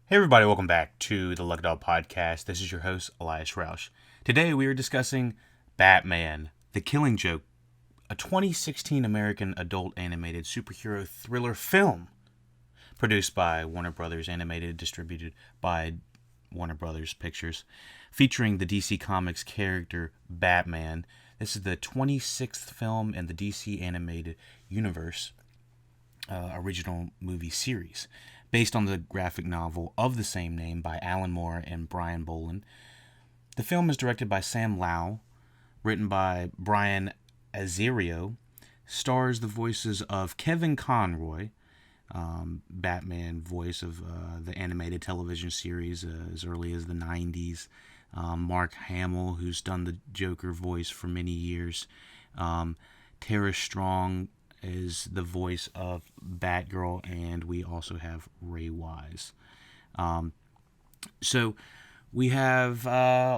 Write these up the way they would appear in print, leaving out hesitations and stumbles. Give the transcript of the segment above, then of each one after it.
Hey everybody, welcome back to the LuckyDog podcast. This is your host, Elias Roush. Today we are discussing Batman, The Killing Joke, a 2016 American adult animated superhero thriller film produced by Warner Brothers Animated, distributed by Warner Brothers Pictures, featuring the DC Comics character Batman. This is the 26th film in the DC Animated Universe original movie series, based on the graphic novel of the same name by Alan Moore and Brian Boland. The film is directed by Sam Lau, written by Brian Azzarello, stars the voices of Kevin Conroy, Batman voice of the animated television series as early as the 90s, Mark Hamill, who's done the Joker voice for many years, Tara Strong is the voice of Batgirl, and we also have Ray Wise. So we have,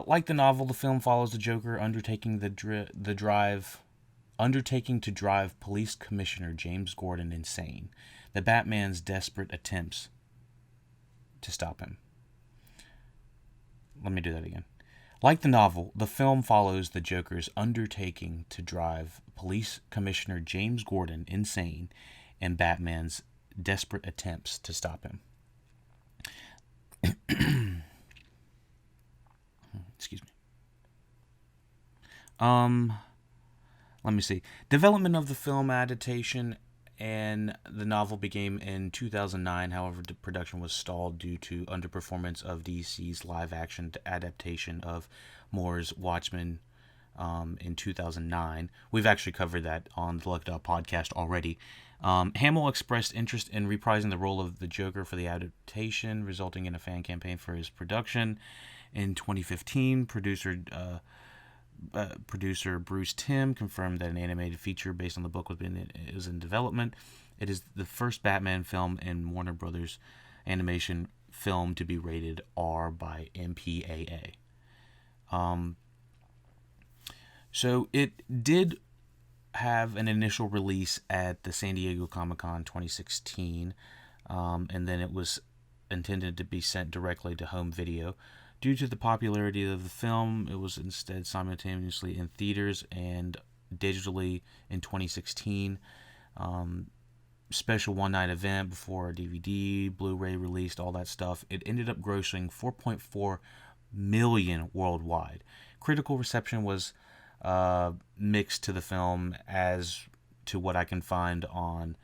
like the novel, the film follows the Joker undertaking undertaking to drive Police Commissioner James Gordon insane. The Batman's desperate attempts to stop him. Let me do that again. Like the novel, the film follows the Joker's undertaking to drive Police Commissioner James Gordon insane and Batman's desperate attempts to stop him. Excuse me. Let me see. Development of the film adaptation and the novel began in 2009. However, the production was stalled due to underperformance of DC's live-action adaptation of Moore's Watchmen in 2009. We've actually covered that on the Luck Dog podcast already. Hamill expressed interest in reprising the role of the Joker for the adaptation, resulting in a fan campaign for his production. In 2015, producer Bruce Timm confirmed that an animated feature based on the book was in development. It is the first Batman film in Warner Brothers animation film to be rated R by MPAA. So it did have an initial release at the San Diego Comic-Con 2016, and then it was intended to be sent directly to home video. Due to the popularity of the film, it was instead simultaneously in theaters and digitally in 2016. Special one-night event before a DVD, Blu-ray released, all that stuff. It ended up grossing $4.4 million worldwide. Critical reception was mixed to the film, as to what I can find on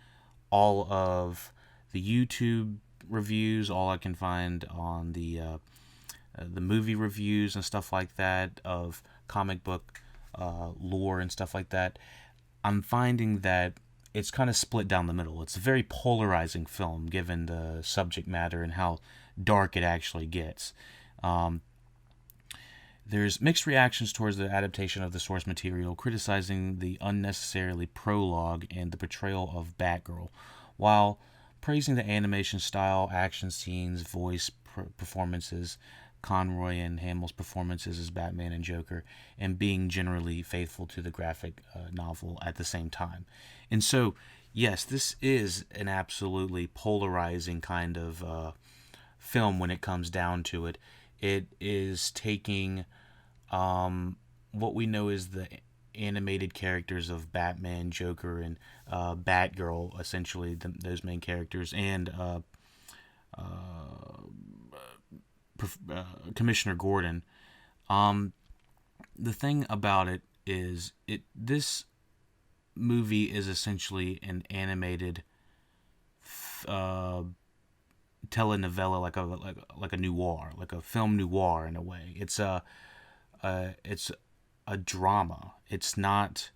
all of the YouTube reviews, all I can find on the movie reviews and stuff like that of comic book lore and stuff like that. I'm finding that it's kind of split down the middle. It's a very polarizing film given the subject matter and how dark it actually gets. There's mixed reactions towards the adaptation of the source material, criticizing the unnecessarily prologue and the portrayal of Batgirl, while praising the animation style, action scenes, voice performances, Conroy and Hamill's performances as Batman and Joker, and being generally faithful to the graphic novel at the same time. And so, yes, this is an absolutely polarizing kind of film when it comes down to it. It is taking what we know is the animated characters of Batman, Joker, and Batgirl, essentially those main characters, and Commissioner Gordon. The thing about it is, this movie is essentially an animated telenovela, like a noir, like a film noir in a way. It's a drama. It's not.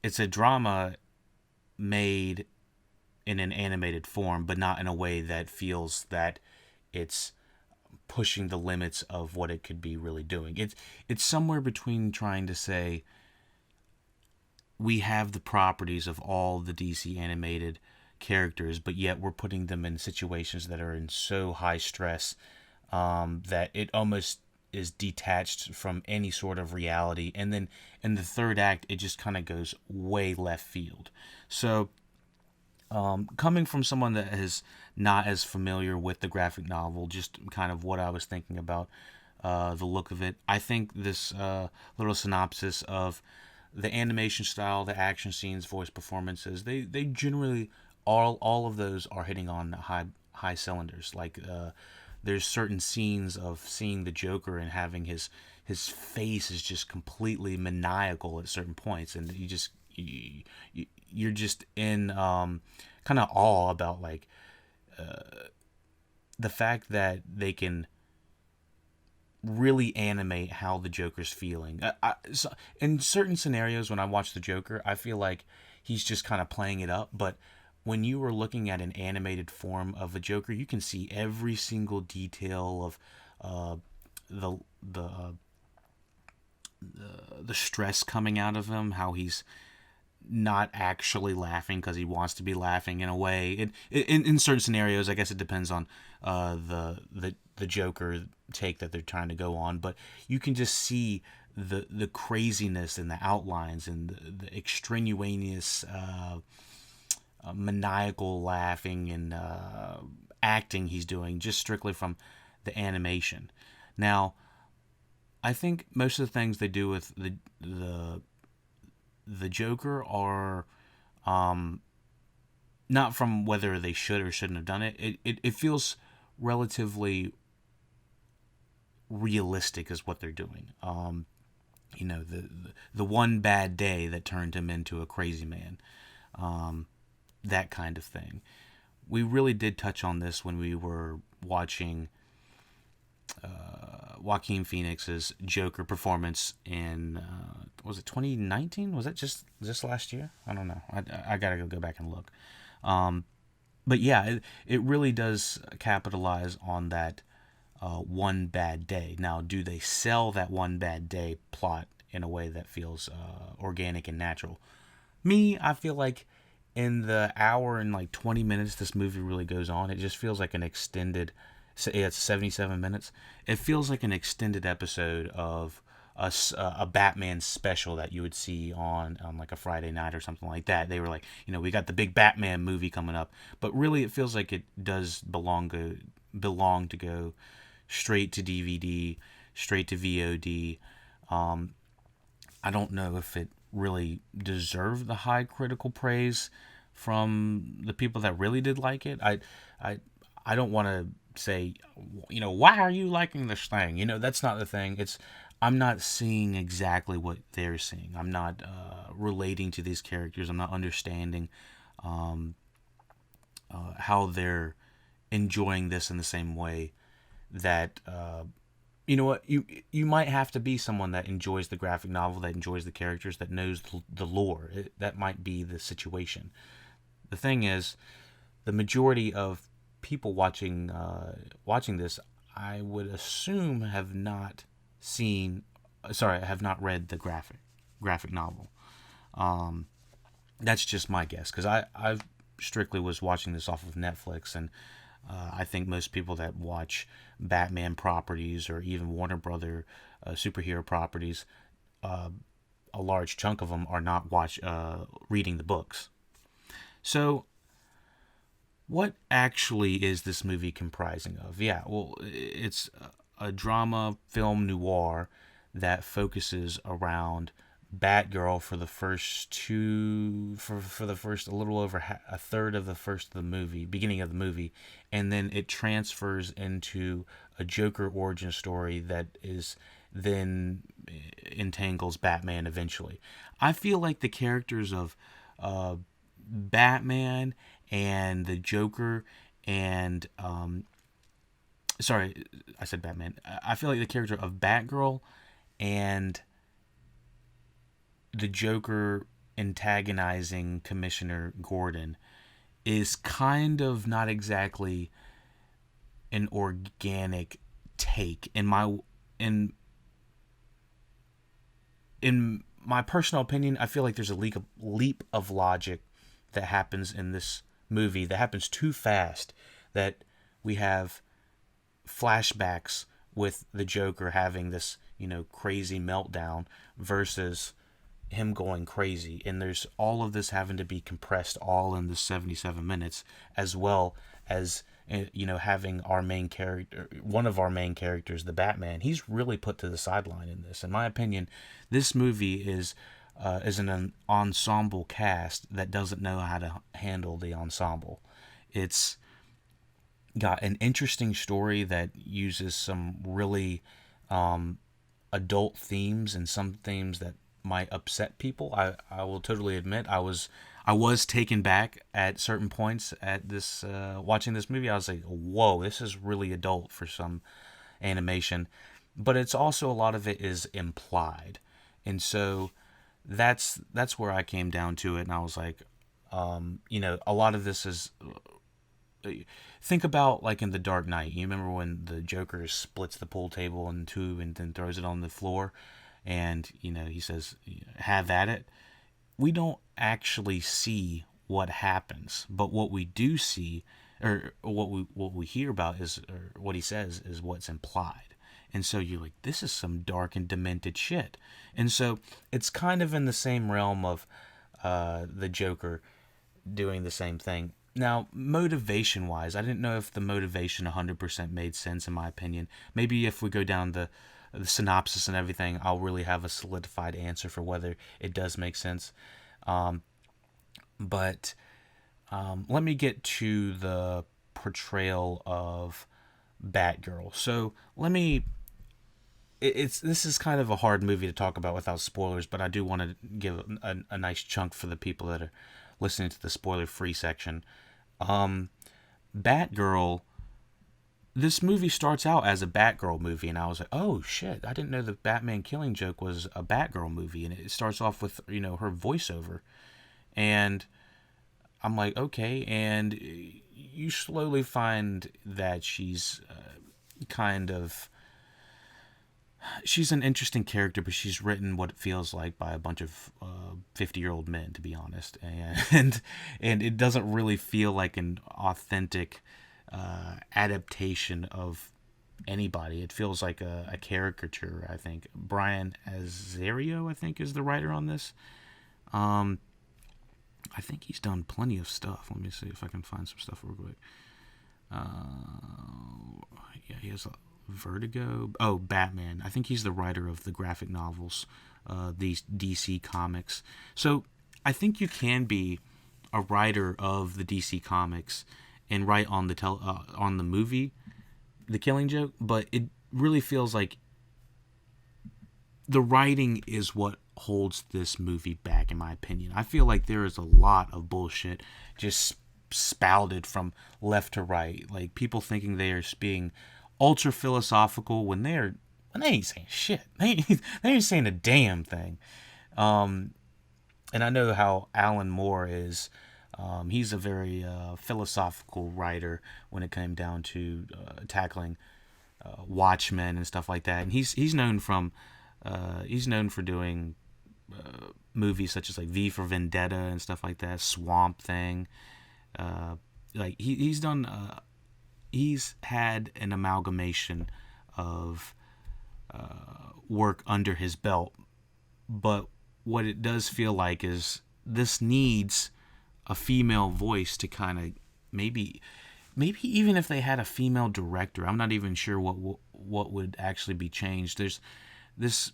It's a drama made in an animated form, but not in a way that feels that it's pushing the limits of what it could be really doing. It's somewhere between trying to say we have the properties of all the DC animated characters, but yet we're putting them in situations that are in so high stress that it almost is detached from any sort of reality. And then in the third act, it just kind of goes way left field. So Coming from someone that is not as familiar with the graphic novel, just kind of what I was thinking about the look of it. I think this little synopsis of the animation style, the action scenes, voice performances, they generally all of those are hitting on high cylinders. Like there's certain scenes of seeing the Joker and having his face is just completely maniacal at certain points, and you're just in kind of awe about like the fact that they can really animate how the Joker's feeling. So in certain scenarios, when I watch the Joker, I feel like he's just kind of playing it up. But when you are looking at an animated form of a Joker, you can see every single detail of the the uh, the stress coming out of him, how he's not actually laughing because he wants to be laughing in a way. In certain scenarios, I guess it depends on the Joker take that they're trying to go on, but you can just see the craziness in the outlines and the extraneous maniacal laughing and acting he's doing just strictly from the animation. Now, I think most of the things they do with the Joker are not from whether they should or shouldn't have done it. It feels relatively realistic is what they're doing. The one bad day that turned him into a crazy man. That kind of thing. We really did touch on this when we were watching Joaquin Phoenix's Joker performance in was it 2019? Was that just last year? I don't know. I gotta go back and look. But yeah, it really does capitalize on that one bad day. Now, do they sell that one bad day plot in a way that feels organic and natural? Me, I feel like in the hour and like 20 minutes this movie really goes on, it just feels like an extended. It's 77 minutes. It feels like an extended episode of a Batman special that you would see on like a Friday night or something like that. They were like, we got the big Batman movie coming up, but really it feels like it does belong to go straight to DVD, straight to VOD. I don't know if it really deserved the high critical praise from the people that really did like it. I don't want to say, why are you liking this thing? That's not the thing. I'm not seeing exactly what they're seeing. I'm not relating to these characters. I'm not understanding how they're enjoying this in the same way that you know what, you might have to be someone that enjoys the graphic novel, that enjoys the characters, that knows the lore. That might be the situation. The thing is, the majority of people watching this, I would assume have not read the graphic novel. That's just my guess, because I strictly was watching this off of Netflix, and I think most people that watch Batman properties or even Warner Brother superhero properties, a large chunk of them are not reading the books. So, what actually is this movie comprising of? Yeah, well, it's a drama film noir that focuses around Batgirl for the first a little over a third of the movie, beginning of the movie, and then it transfers into a Joker origin story that is then entangles Batman eventually. I feel like the characters of Batman and the Joker and sorry, I said Batman. I feel like the character of Batgirl and the Joker antagonizing Commissioner Gordon is kind of not exactly an organic take in my personal opinion. I feel like there's a leap of logic that happens in this movie that happens too fast, that we have flashbacks with the Joker having this, crazy meltdown versus him going crazy, and there's all of this having to be compressed all in the 77 minutes, as well as having our main character, one of our main characters, the Batman. He's really put to the sideline in this. In my opinion, this movie is an ensemble cast that doesn't know how to handle the ensemble. It's got an interesting story that uses some really adult themes, and some themes that might upset people. I will totally admit I was taken back at certain points at this watching this movie. I was like, whoa, this is really adult for some animation. But it's also, a lot of it is implied. And so that's where I came down to it, and I was like, a lot of this is, think about like in The Dark Knight. You remember when the Joker splits the pool table in two and then throws it on the floor, and he says, "Have at it." We don't actually see what happens, but what we do see, or what we hear about, is, or what he says, is what's implied. And so you're like, this is some dark and demented shit. And so it's kind of in the same realm of the Joker doing the same thing. Now, motivation-wise, I didn't know if the motivation 100% made sense, in my opinion. Maybe if we go down the synopsis and everything, I'll really have a solidified answer for whether it does make sense. But let me get to the portrayal of Batgirl. So this is kind of a hard movie to talk about without spoilers, but I do want to give a nice chunk for the people that are listening to the spoiler-free section. Batgirl, this movie starts out as a Batgirl movie, and I was like, oh shit, I didn't know the Batman Killing Joke was a Batgirl movie. And it starts off with, her voiceover, and I'm like, okay. And you slowly find that she's she's an interesting character, but she's written what it feels like by a bunch of 50-year-old men, to be honest, and it doesn't really feel like an authentic adaptation of anybody. It feels like a caricature. I think Brian Azzarello, I think, is the writer on this. I think he's done plenty of stuff. Let me see if I can find some stuff real quick. Yeah, he has Vertigo. Oh, Batman. I think he's the writer of the graphic novels, these DC comics. So I think you can be a writer of the DC comics and write on the movie, The Killing Joke, but it really feels like the writing is what holds this movie back, in my opinion. I feel like there is a lot of bullshit just spouted from left to right, like people thinking they are being ultra philosophical when they ain't saying shit. They ain't saying a damn thing. And I know how Alan Moore is. He's a very philosophical writer when it came down to tackling Watchmen and stuff like that. And he's known for doing movies such as like V for Vendetta and stuff like that, Swamp Thing. He's done. He's had an amalgamation of work under his belt, but what it does feel like is this needs a female voice to kind of maybe even if they had a female director, I'm not even sure what would actually be changed. There's this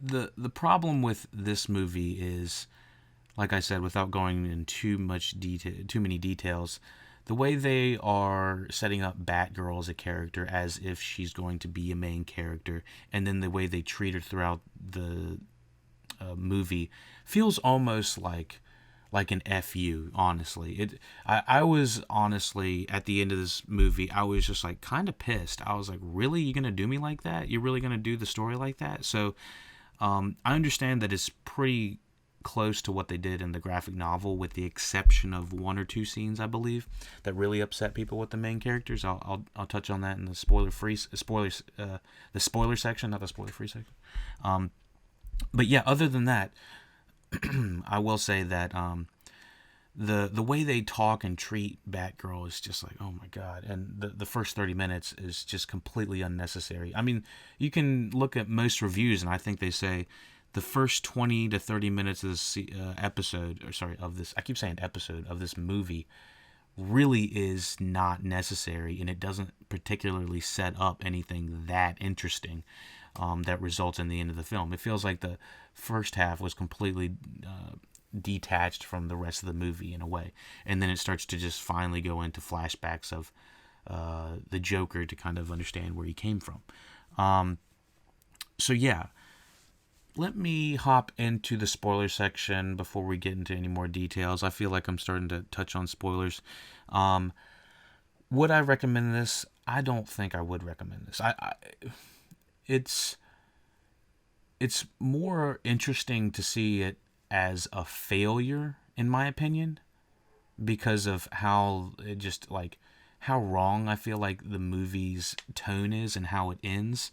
the problem with this movie is, like I said, without going into too many details, the way they are setting up Batgirl as a character as if she's going to be a main character, and then the way they treat her throughout the movie feels almost like an FU, honestly. I was honestly, at the end of this movie, I was just like kind of pissed. I was like, really? You're going to do me like that? You're really going to do the story like that? So I understand that it's pretty close to what they did in the graphic novel, with the exception of one or two scenes, I believe, that really upset people with the main characters. I'll touch on that in the spoiler section, not the spoiler free section. But yeah, other than that, I will say that the way they talk and treat Batgirl is just like, oh my god. And the first 30 minutes is just completely unnecessary. I mean, you can look at most reviews, and I think they say the first 20 to 30 minutes of this episode, or sorry, of this, I keep saying episode, of this movie really is not necessary, and it doesn't particularly set up anything that interesting that results in the end of the film. It feels like the first half was completely detached from the rest of the movie in a way, and then it starts to just finally go into flashbacks of the Joker to kind of understand where he came from. So yeah, let me hop into the spoiler section before we get into any more details. I feel like I'm starting to touch on spoilers. Would I recommend this? I don't think I would recommend this. It's more interesting to see it as a failure, in my opinion, because of how it just like how wrong I feel like the movie's tone is and how it ends.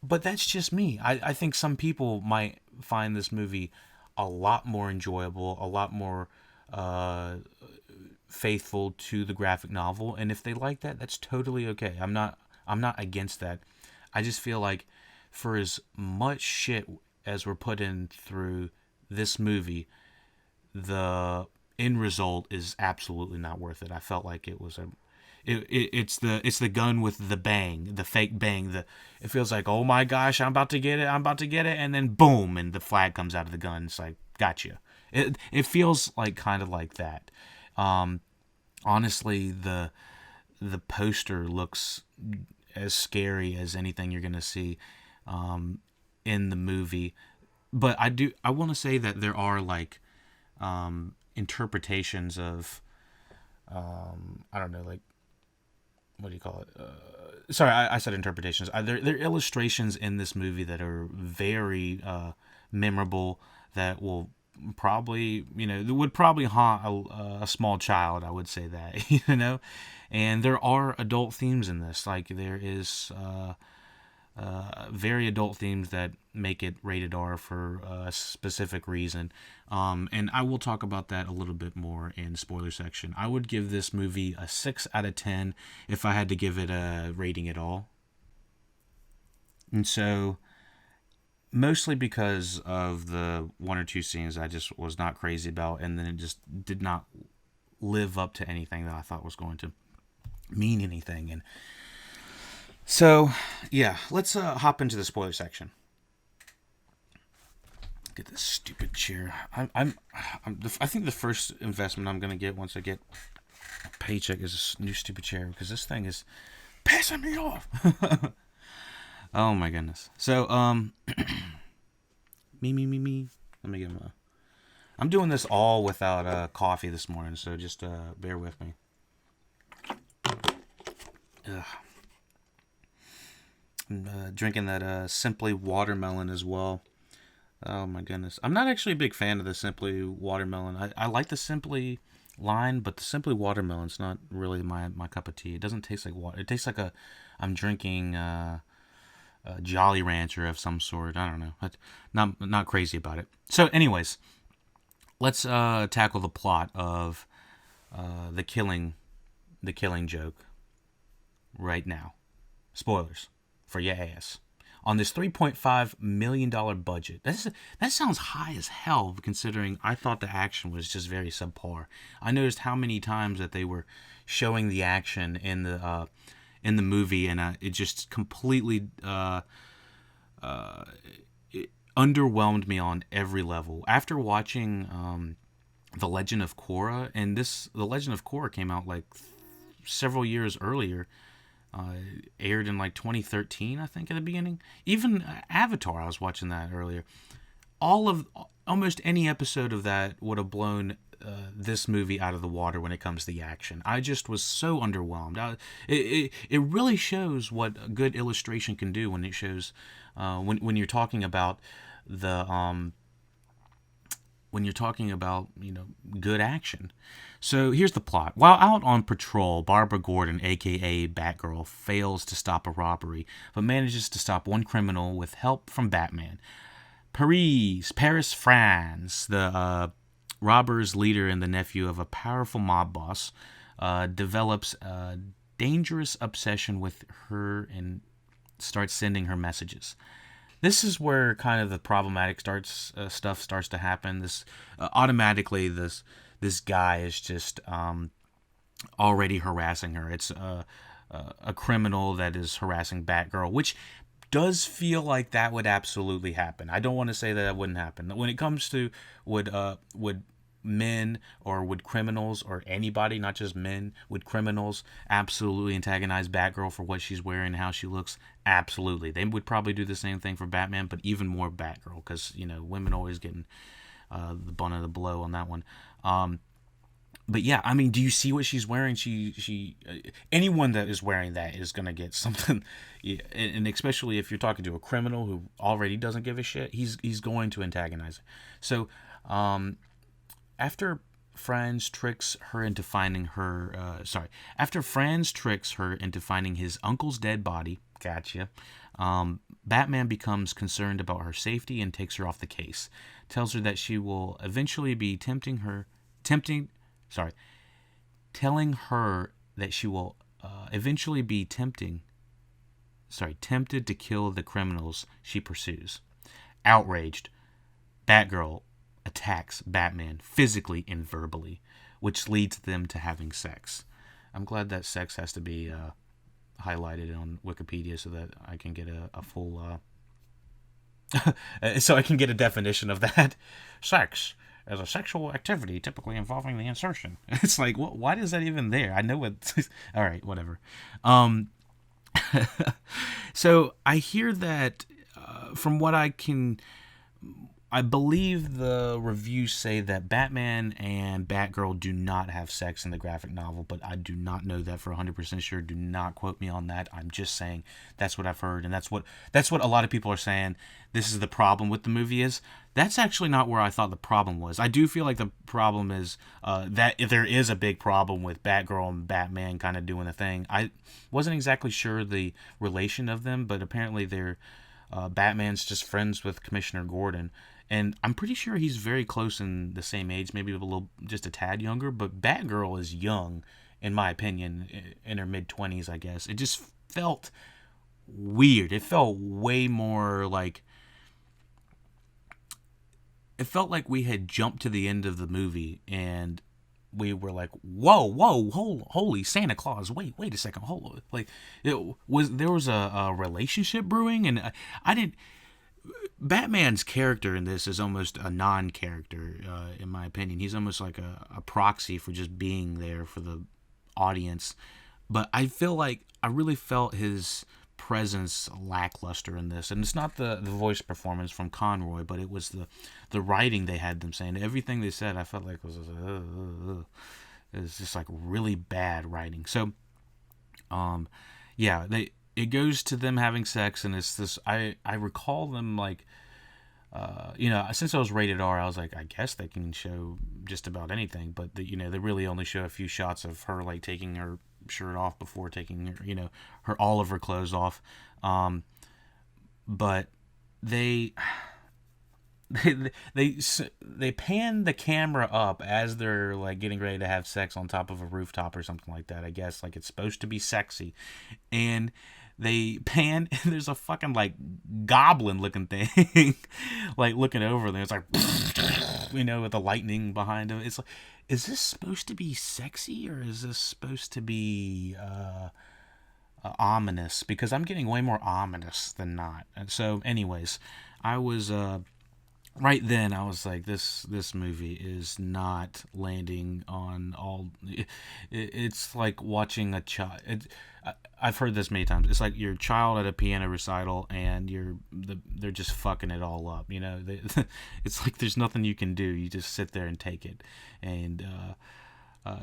But that's just me. I think some people might find this movie a lot more enjoyable, a lot more faithful to the graphic novel, and if they like that, that's totally okay. I'm not against that. I just feel like for as much shit as we're put in through this movie, the end result is absolutely not worth it. I felt like it was it's the gun with the bang, the fake bang. It feels like, oh my gosh, I'm about to get it, and then boom, and the flag comes out of the gun. It's like, gotcha. It feels like kind of like that. Honestly, the poster looks as scary as anything you're gonna see in the movie. But I want to say that there are like interpretations of I don't know, like, what do you call it? Sorry, I said interpretations. There are illustrations in this movie that are very memorable, that will probably, would probably haunt a small child. I would say that, and there are adult themes in this. Like, there is very adult themes that make it rated R for a specific reason. And I will talk about that a little bit more in spoiler section. I would give this movie a 6 out of 10 if I had to give it a rating at all. And so, mostly because of the one or two scenes I just was not crazy about, and then it just did not live up to anything that I thought was going to mean anything. And so, yeah, let's hop into the spoiler section. Get this stupid chair. I think the first investment I'm gonna get once I get a paycheck is a new stupid chair, because this thing is pissing me off. Oh my goodness. So me. Let me get him I'm doing this all without coffee this morning, so just bear with me. Ugh. I'm drinking that Simply Watermelon as well. Oh my goodness. I'm not actually a big fan of the Simply Watermelon. I like the Simply line, but the Simply Watermelon's not really my cup of tea. It doesn't taste like water. It tastes like I'm drinking a Jolly Rancher of some sort. I don't know. Not crazy about it. So anyways, let's tackle the plot of the killing joke right now. Spoilers for your ass. On this $3.5 million budget. That sounds high as hell, considering I thought the action was just very subpar. I noticed how many times that they were showing the action in the movie, and it just completely it underwhelmed me on every level. After watching The Legend of Korra, and The Legend of Korra came out like several years earlier. Aired in like 2013, I think, at the beginning. Even Avatar, I was watching that earlier. Almost any episode of that would have blown this movie out of the water when it comes to the action. I just was so underwhelmed. It really shows what a good illustration can do when it shows when you're talking about the good action. So here's the plot. While out on patrol, Barbara Gordon, aka Batgirl, fails to stop a robbery, but manages to stop one criminal with help from Batman. Paris, France, the robber's leader and the nephew of a powerful mob boss, develops a dangerous obsession with her and starts sending her messages. this is where kind of the problematic stuff starts to happen. This automatically this guy is just already harassing her. It's a criminal that is harassing Batgirl, which does feel like that would absolutely happen. I don't want to say that wouldn't happen. When it comes to would men or would criminals or anybody, not just men, would criminals absolutely antagonize Batgirl for what she's wearing and how she looks? Absolutely. They would probably do the same thing for Batman, but even more Batgirl, because, you know, women always getting the bunt of the blow on that one. But yeah, I mean, do you see what she's wearing? She anyone that is wearing that is gonna get something, and especially if you're talking to a criminal who already doesn't give a shit, he's going to antagonize her. So, after Franz tricks her into finding his uncle's dead body, gotcha. Batman becomes concerned about her safety and takes her off the case. Tells her that she will eventually be tempting her tempted to kill the criminals she pursues. Outraged, Batgirl attacks Batman physically and verbally, which leads them to having sex. I'm glad that sex has to be highlighted on Wikipedia so that I can get a full so I can get a definition of that. Sex as a sexual activity typically involving the insertion. It's like, why is that even there? I know what. All right, whatever. So I hear that from what I believe the reviews say that Batman and Batgirl do not have sex in the graphic novel, but I do not know that for 100% sure. Do not quote me on that. I'm just saying that's what I've heard, and that's what a lot of people are saying. This is the problem with the movie is. That's actually not where I thought the problem was. I do feel like the problem is that if there is a big problem with Batgirl and Batman kind of doing a thing. I wasn't exactly sure the relation of them, but apparently they're Batman's just friends with Commissioner Gordon. And I'm pretty sure he's very close in the same age, maybe just a tad younger. But Batgirl is young, in my opinion, in her mid-20s, I guess. It just felt weird. It felt way more like... It felt like we had jumped to the end of the movie, and we were like, whoa, holy Santa Claus, wait a second, hold on. Like, there was a relationship brewing, and I didn't... Batman's character in this is almost a non-character, in my opinion. He's almost like a proxy for just being there for the audience. But I really felt his presence lackluster in this. And it's not the voice performance from Conroy, but it was the writing they had them saying. Everything they said, I felt like it was just like really bad writing. So, yeah, it goes to them having sex, and it's this. I recall them like, since I was rated R, I was like, I guess they can show just about anything, but they really only show a few shots of her like taking her shirt off before taking her, all of her clothes off. But they pan the camera up as they're like getting ready to have sex on top of a rooftop or something like that. I guess like it's supposed to be sexy, and they pan and there's a fucking like goblin looking thing like looking over there. It's like with the lightning behind him. It's like, is this supposed to be sexy or is this supposed to be ominous? Because I'm getting way more ominous than not. And so anyways, I was right then I was like, this movie is not landing on all. It's like watching a child. I've heard this many times. It's like your child at a piano recital, and they're just fucking it all up. It's like there's nothing you can do. You just sit there and take it. And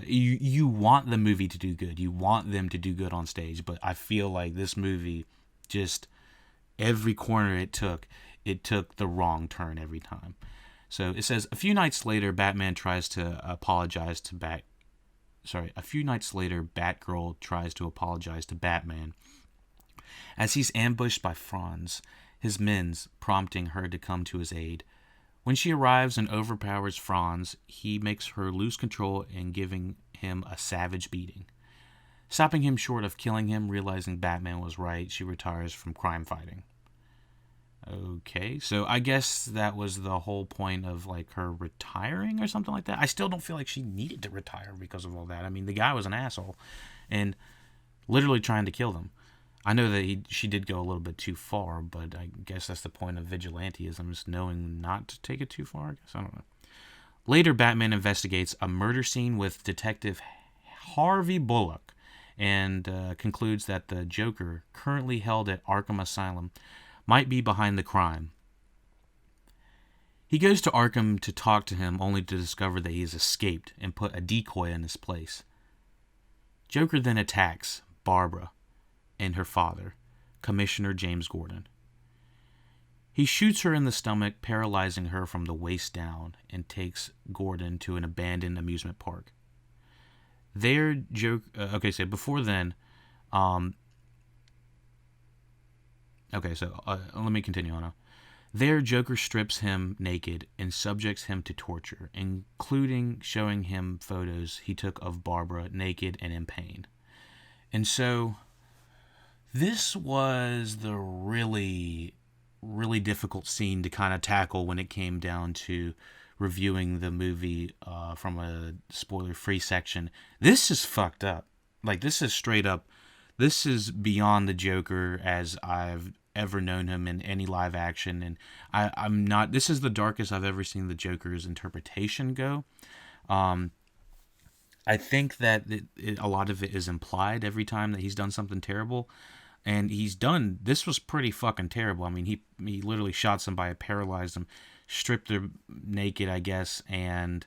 you want the movie to do good. You want them to do good on stage. But I feel like this movie, just every corner it took the wrong turn every time. So it says, a few nights later, Batgirl tries to apologize to Batman as he's ambushed by Franz, his men prompting her to come to his aid. When she arrives and overpowers Franz, he makes her lose control and giving him a savage beating. Stopping him short of killing him, realizing Batman was right, she retires from crime fighting. Okay, so I guess that was the whole point of like her retiring or something like that. I still don't feel like she needed to retire because of all that. I mean, the guy was an asshole and literally trying to kill them. I know that she did go a little bit too far, but I guess that's the point of vigilantism, just knowing not to take it too far. I guess I don't know. Later, Batman investigates a murder scene with Detective Harvey Bullock and concludes that the Joker, currently held at Arkham Asylum, might be behind the crime. He goes to Arkham to talk to him, only to discover that he has escaped and put a decoy in his place. Joker then attacks Barbara and her father, Commissioner James Gordon. He shoots her in the stomach, paralyzing her from the waist down, and takes Gordon to an abandoned amusement park. There, so before then, let me continue on. There, Joker strips him naked and subjects him to torture, including showing him photos he took of Barbara naked and in pain. And so, this was the really, really difficult scene to kind of tackle when it came down to reviewing the movie from a spoiler-free section. This is fucked up. Like, this is straight up, this is beyond the Joker as I've ever known him in any live action, and I'm not, this is the darkest I've ever seen the Joker's interpretation go. I think that a lot of it is implied every time that he's done something terrible, and this was pretty fucking terrible. I mean, he literally shot somebody, paralyzed them, stripped them naked, I guess, and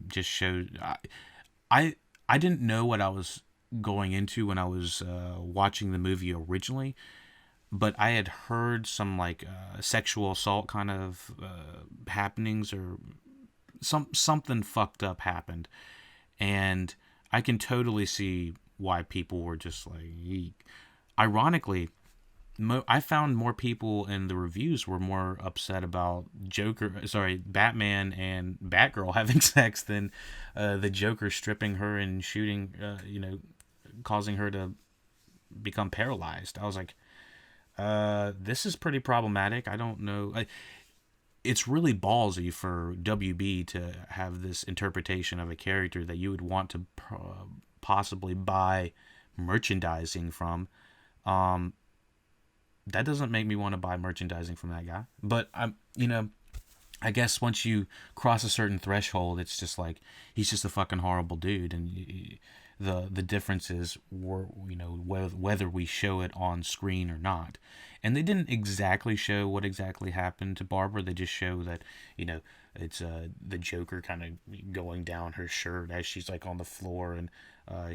just showed, I didn't know what I was going into when I was watching the movie originally, but I had heard some like sexual assault kind of happenings, or something fucked up happened, and I can totally see why people were just like, eek. Ironically, I found more people in the reviews were more upset about Batman and Batgirl having sex than the Joker stripping her and shooting, causing her to become paralyzed. I was like, this is pretty problematic. I don't know. It's really ballsy for WB to have this interpretation of a character that you would want to possibly buy merchandising from. That doesn't make me want to buy merchandising from that guy. But I guess once you cross a certain threshold, it's just like he's just a fucking horrible dude, and the difference is whether we show it on screen or not. And they didn't exactly show what exactly happened to Barbara. They just show that it's the Joker kind of going down her shirt as she's like on the floor, and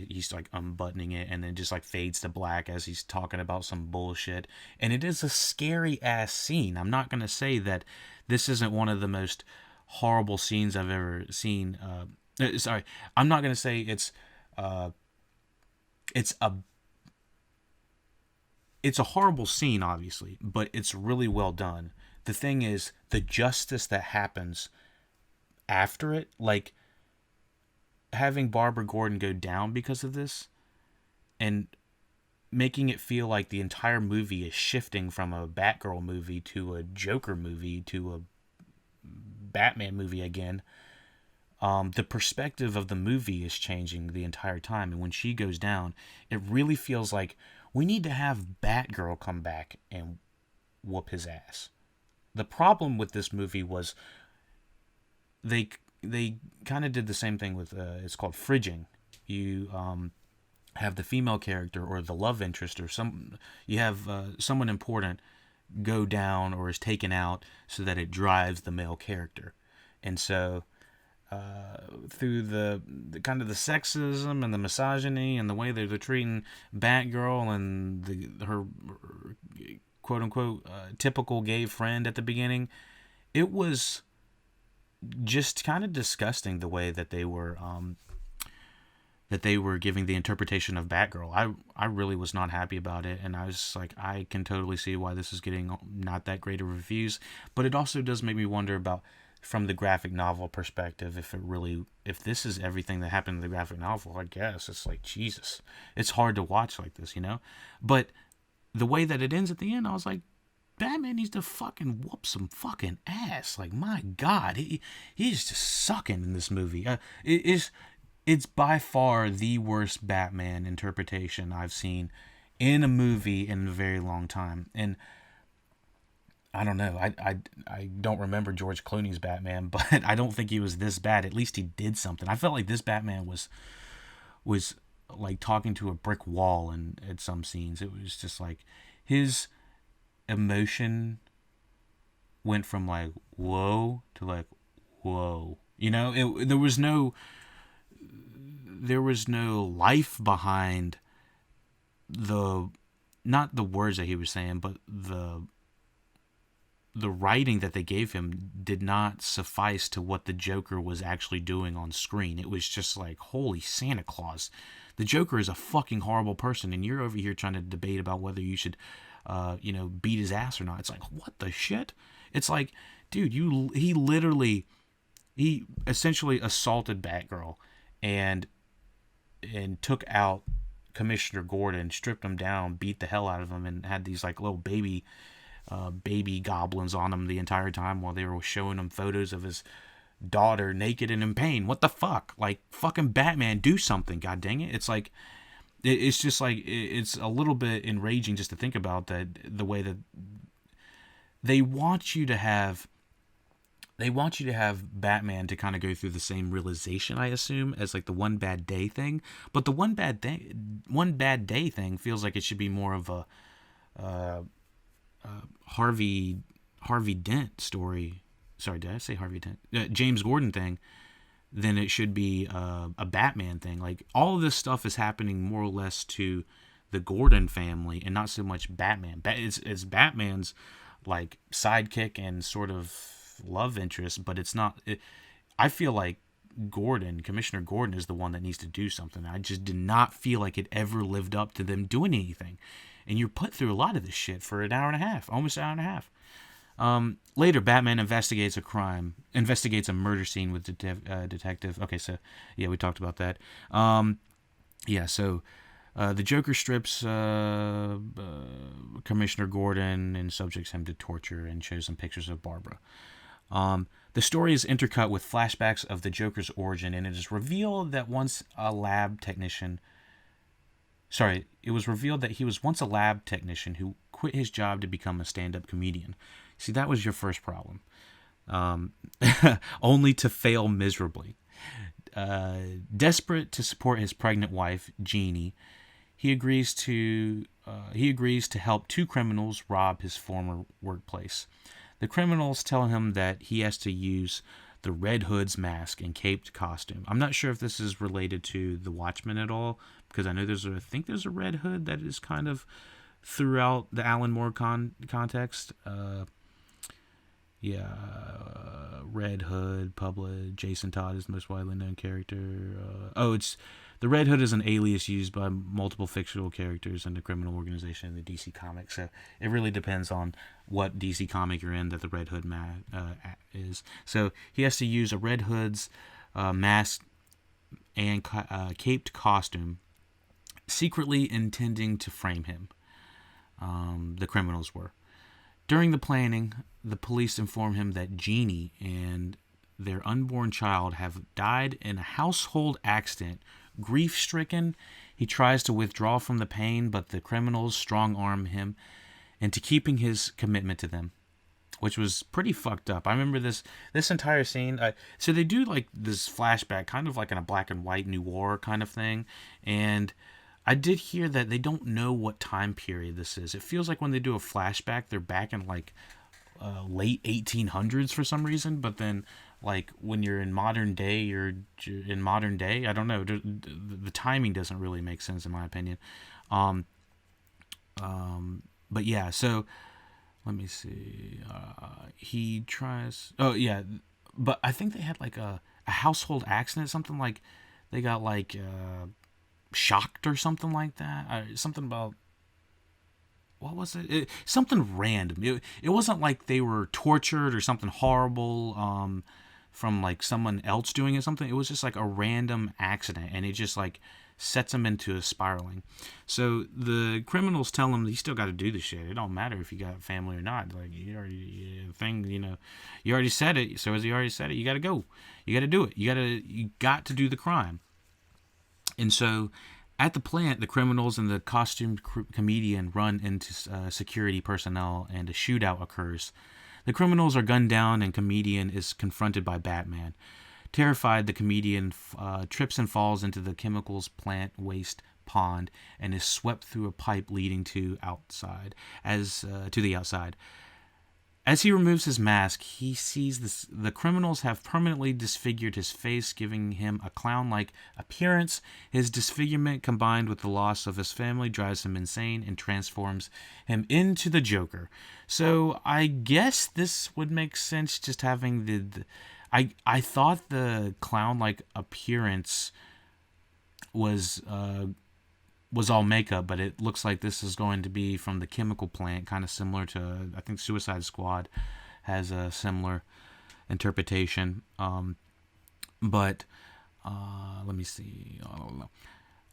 he's like unbuttoning it, and then just like fades to black as he's talking about some bullshit. And it is a scary ass scene. I'm not gonna say that this isn't one of the most horrible scenes I've ever seen. I'm not gonna say it's a horrible scene, obviously, but it's really well done. The thing is, the justice that happens after it, like having Barbara Gordon go down because of this, and making it feel like the entire movie is shifting from a Batgirl movie to a Joker movie to a Batman movie again. The perspective of the movie is changing the entire time, and when she goes down, it really feels like we need to have Batgirl come back and whoop his ass. The problem with this movie was they kind of did the same thing with it's called fridging. You have the female character or the love interest or you have someone important go down or is taken out so that it drives the male character, and so through the kind of the sexism and the misogyny and the way they're treating Batgirl and her quote unquote typical gay friend at the beginning, it was just kind of disgusting the way that they were giving the interpretation of Batgirl. I really was not happy about it, and I was like, I can totally see why this is getting not that great of reviews, but it also does make me wonder about, from the graphic novel perspective, if this is everything that happened in the graphic novel. I guess it's like, Jesus, it's hard to watch like this, But the way that it ends at the end, I was like, Batman needs to fucking whoop some fucking ass. Like, my God, he's just sucking in this movie. It's by far the worst Batman interpretation I've seen in a movie in a very long time. And I don't know. I don't remember George Clooney's Batman, but I don't think he was this bad. At least he did something. I felt like this Batman was like talking to a brick wall and at some scenes. It was just like his emotion went from like whoa to like whoa. You know, there was no life behind the, not the words that he was saying, but the writing that they gave him did not suffice to what the Joker was actually doing on screen. It was just like, holy Santa Claus. The Joker is a fucking horrible person, and you're over here trying to debate about whether you should, beat his ass or not. It's like, what the shit? It's like, dude, he essentially assaulted Batgirl and took out Commissioner Gordon, stripped him down, beat the hell out of him, and had these like little baby goblins on him the entire time while they were showing him photos of his daughter naked and in pain. What the fuck? Like, fucking Batman, do something, god dang it. It's like, it's just like, it's a little bit enraging just to think about that, the way that they want you to have Batman to kind of go through the same realization, I assume, as like the one bad day thing. But the one bad day thing feels like it should be more of a Harvey Dent story. Sorry, did I say Harvey Dent? James Gordon thing. Than it should be a Batman thing. Like, all of this stuff is happening more or less to the Gordon family and not so much Batman. It's Batman's like sidekick and sort of love interest, but it's not. I feel like Commissioner Gordon is the one that needs to do something. I just did not feel like it ever lived up to them doing anything. And you're put through a lot of this shit for an hour and a half, almost an hour and a half. Later, Batman investigates a murder scene with detective. Okay, so yeah, we talked about that. The Joker strips Commissioner Gordon and subjects him to torture and shows him pictures of Barbara. The story is intercut with flashbacks of the Joker's origin, and it is revealed that it was revealed that he was once a lab technician who quit his job to become a stand-up comedian. See, that was your first problem. Only to fail miserably. Desperate to support his pregnant wife, Jeannie, he agrees to help two criminals rob his former workplace. The criminals tell him that he has to use the Red Hood's mask and caped costume. I'm not sure if this is related to the Watchmen at all, because I know there's a Red Hood that is kind of throughout the Alan Moore context. Red Hood, Jason Todd is the most widely known character. The Red Hood is an alias used by multiple fictional characters in the criminal organization in the DC Comics. So it really depends on what DC comic you're in that the Red Hood is. So he has to use a Red Hood's mask and caped costume, secretly intending to frame him. The criminals were. During the planning, the police inform him that Jeannie and their unborn child have died in a household accident. Grief-stricken, he tries to withdraw from the pain, but the criminals strong-arm him into keeping his commitment to them, which was pretty fucked up. I remember this entire scene. So they do like this flashback, kind of like in a black and white noir kind of thing, and I did hear that they don't know what time period this is. It feels like when they do a flashback, they're back in like late 1800s for some reason, but then like when you're in modern day, I don't know. The timing doesn't really make sense in my opinion. But yeah, so let me see. He tries. Oh yeah, but I think they had like a household accident, something like they got like shocked or something like that. Something about. What was it? Something random. It wasn't like they were tortured or something horrible. from like someone else doing it, something. It was just like a random accident, and it just like sets him into a spiraling. So the criminals tell him you still got to do the shit. It don't matter if you got family or not. Like you already you already said it. So as he already said it, you got to go. You got to do it. You got to do the crime. And so at the plant, the criminals and the costumed comedian run into security personnel, and a shootout occurs. The criminals are gunned down, and comedian is confronted by Batman. Terrified, the comedian trips and falls into the chemicals plant waste pond and is swept through a pipe leading to the outside. As he removes his mask, he sees the criminals have permanently disfigured his face, giving him a clown-like appearance. His disfigurement, combined with the loss of his family, drives him insane and transforms him into the Joker. So I guess this would make sense, just having I thought the clown-like appearance was all makeup, but it looks like this is going to be from the chemical plant, kind of similar to, I think Suicide Squad has a similar interpretation. But let me see. I don't know.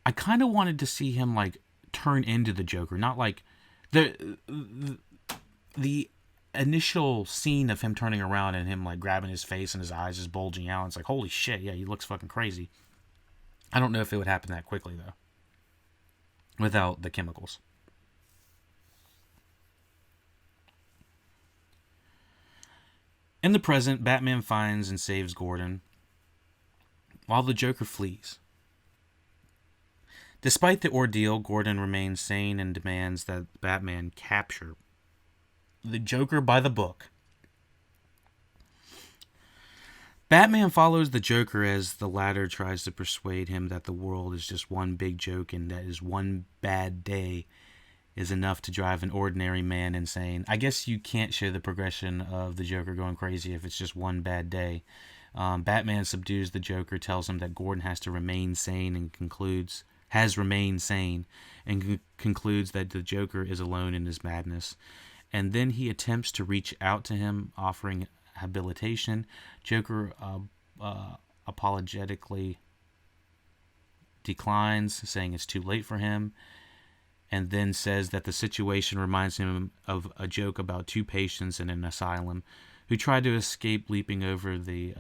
I kind of wanted to see him like turn into the Joker, not like the initial scene of him turning around and him like grabbing his face and his eyes just bulging out. It's like, holy shit, yeah, he looks fucking crazy. I don't know if it would happen that quickly though, without the chemicals. In the present, Batman finds and saves Gordon, while the Joker flees. Despite the ordeal, Gordon remains sane and demands that Batman capture the Joker by the book. Batman follows the Joker as the latter tries to persuade him that the world is just one big joke, and that his one bad day is enough to drive an ordinary man insane. I guess you can't show the progression of the Joker going crazy if it's just one bad day. Batman subdues the Joker, tells him that Gordon has to remain sane, and has remained sane, and concludes that the Joker is alone in his madness. And then he attempts to reach out to him, offering habilitation. Joker apologetically declines, saying it's too late for him, and then says that the situation reminds him of a joke about two patients in an asylum who tried to escape leaping over the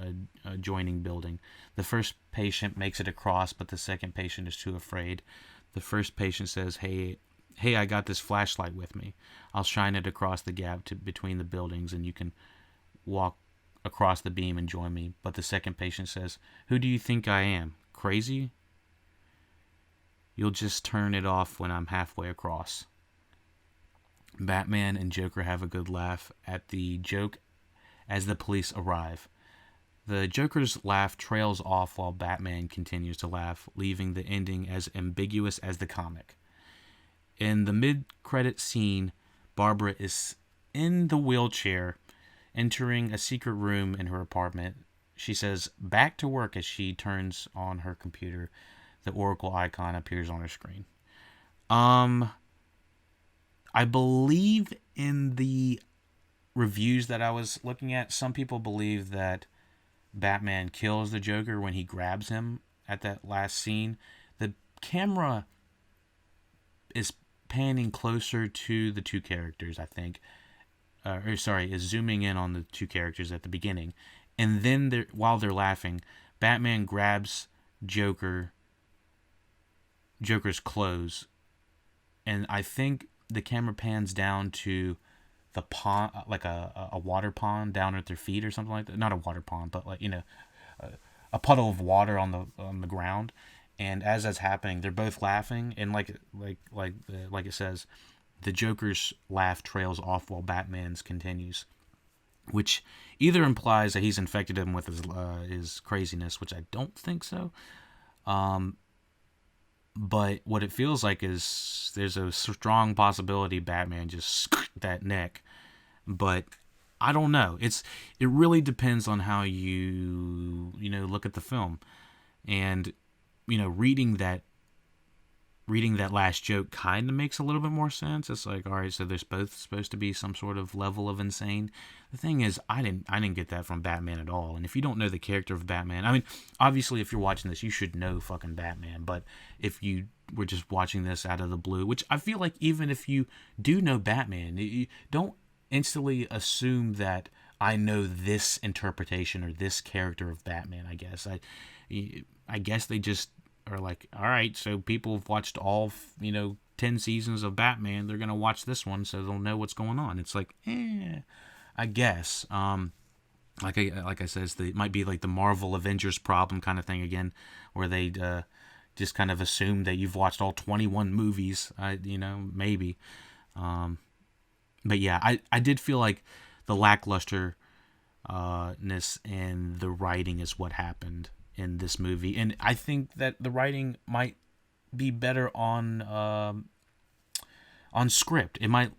adjoining building. The first patient makes it across, but the second patient is too afraid. The first patient says, Hey, I got this flashlight with me. I'll shine it across the gap between the buildings, and you can walk across the beam and join me. But the second patient says, who do you think I am? Crazy? You'll just turn it off when I'm halfway across. Batman and Joker have a good laugh at the joke as the police arrive. The Joker's laugh trails off while Batman continues to laugh, leaving the ending as ambiguous as the comic. In the mid-credit scene, Barbara is in the wheelchair, entering a secret room in her apartment. She says, back to work, as she turns on her computer. The Oracle icon appears on her screen. I believe in the reviews that I was looking at, some people believe that Batman kills the Joker when he grabs him at that last scene. The camera is panning closer to the two characters, I think. Is zooming in on the two characters at the beginning. And then while they're laughing, Batman grabs Joker's clothes. And I think the camera pans down to the pond, like a water pond down at their feet or something like that. Not a water pond, but like, a puddle of water on the ground. And as that's happening, they're both laughing, and like it says, the Joker's laugh trails off while Batman's continues, which either implies that he's infected him with his craziness, which I don't think so. But what it feels like is there's a strong possibility Batman just that neck, but I don't know. It really depends on how you look at the film, and reading that reading that last joke kind of makes a little bit more sense. It's like, all right, so there's both supposed to be some sort of level of insane. The thing is, I didn't get that from Batman at all. And if you don't know the character of Batman, I mean, obviously, if you're watching this, you should know fucking Batman. But if you were just watching this out of the blue, which I feel like even if you do know Batman, you don't instantly assume that I know this interpretation or this character of Batman. I guess they just are like, all right, so people have watched all 10 seasons of Batman, they're gonna watch this one, so they'll know what's going on. It's like, I guess. Like I said, it might be like the Marvel Avengers problem kind of thing again, where they just kind of assume that you've watched all 21 movies. Maybe. But yeah, I did feel like the lackluster ness in the writing is what happened in this movie, and I think that the writing might be better on script. It might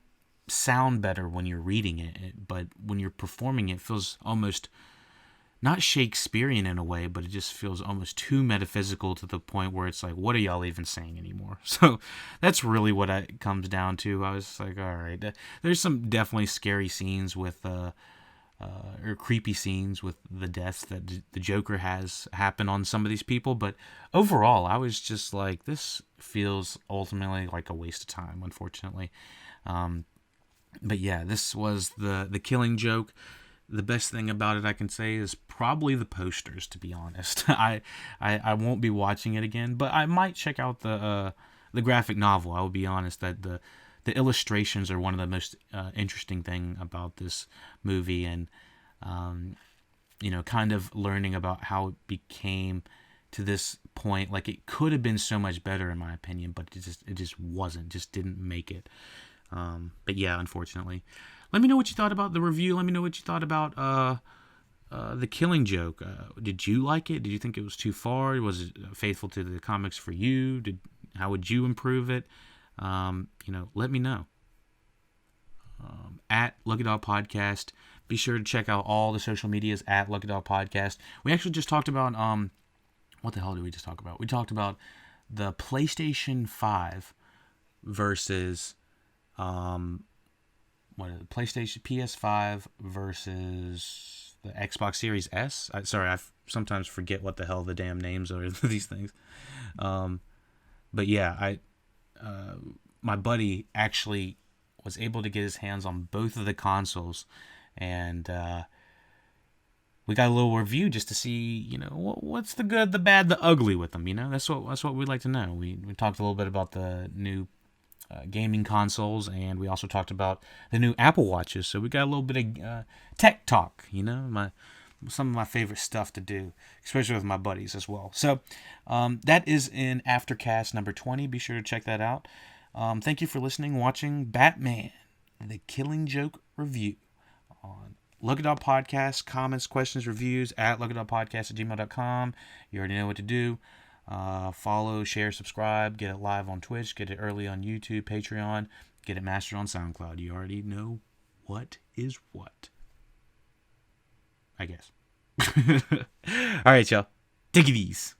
sound better when you're reading it, but when you're performing it feels almost not Shakespearean in a way, but it just feels almost too metaphysical to the point where it's like, what are y'all even saying anymore? So that's really what it comes down to. I was like, all right, there's some definitely scary scenes with or creepy scenes with the deaths that the Joker has happen on some of these people. But overall, I was just like, this feels ultimately like a waste of time, unfortunately. But yeah, this was the Killing Joke. The best thing about it I can say is probably the posters, to be honest. I won't be watching it again, but I might check out the graphic novel. I will be honest that the illustrations are one of the most interesting thing about this movie, and kind of learning about how it became to this point. Like, it could have been so much better in my opinion, but it just wasn't. Just didn't make it. But yeah, unfortunately. Let me know what you thought about the review. Let me know what you thought about the Killing Joke. Did you like it? Did you think it was too far? Was it faithful to the comics for you? How would you improve it? Let me know. At LuckyDog Podcast. Be sure to check out all the social medias at LuckyDog Podcast. We actually just talked about what the hell did we just talk about? We talked about the PlayStation 5 versus PlayStation PS5 versus the Xbox Series S. I sometimes forget what the hell the damn names are of these things. But yeah, my buddy actually was able to get his hands on both of the consoles, and we got a little review just to see, what's the good, the bad, the ugly with them. That's what we'd like to know. We talked a little bit about the new gaming consoles, and we also talked about the new Apple Watches. So we got a little bit of tech talk, some of my favorite stuff to do, especially with my buddies as well. So that is in Aftercast number 20. Be sure to check that out. Thank you for listening, watching Batman, the Killing Joke review on LuckyDog Podcast. Comments, questions, reviews at LuckyDogPodcast@gmail.com. You already know what to do. Follow, share, subscribe, get it live on Twitch, get it early on YouTube, Patreon, get it mastered on SoundCloud. You already know what is what, I guess. All right, y'all. Take it easy.